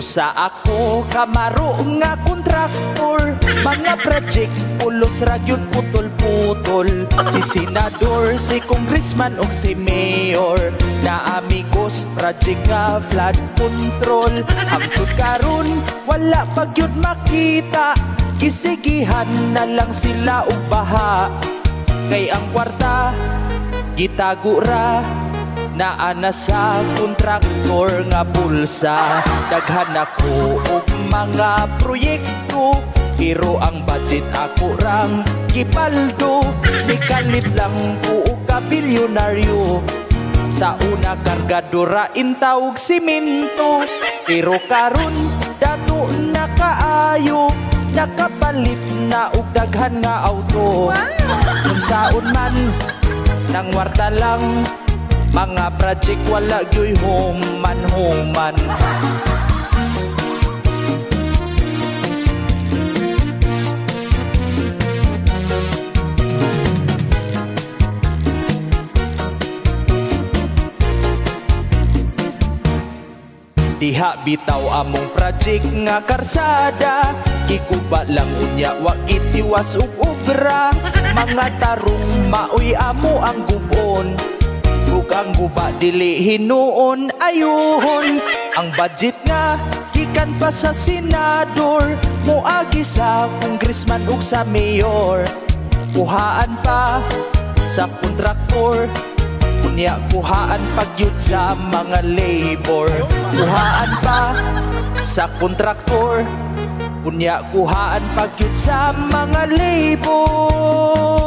Usa ako kamaro nga kontraktor, mga project pulos ragyod putol-putol. Si senador, si congressman o si mayor, na amigos project nga flood control. Hangtod karon wala pagyud makita, kisigihan na lang sila og baha. Kay ang kwarta gitagura naa na sa kontraktor nga bulsa. Daghan ako og mga proyekto, pero ang budget ako rang gipaldo. Nikalit lang ko og kabilyonaryo, sa una kargadora intawog simento. Pero karon dato na kaayo, nakapalit na og daghan nga auto. Kung saon man nang warta lang, mga project wala gyoy human-human. Diha bitaw among project nga karsada, gikuba lang unya wa gitiwas ug ubra. Mga tarong maoy amo ang gubon, ug ang guba dili hinuon ayuhon. Ang budget nga gikan pa sa senador, moagi sa congressman ug sa mayor. Kuhaan pa sa kontraktor, unya kuhaan pagyud sa mga labor. Kuhaan pa sa kontraktor, unya kuhaan pagyud sa mga labor.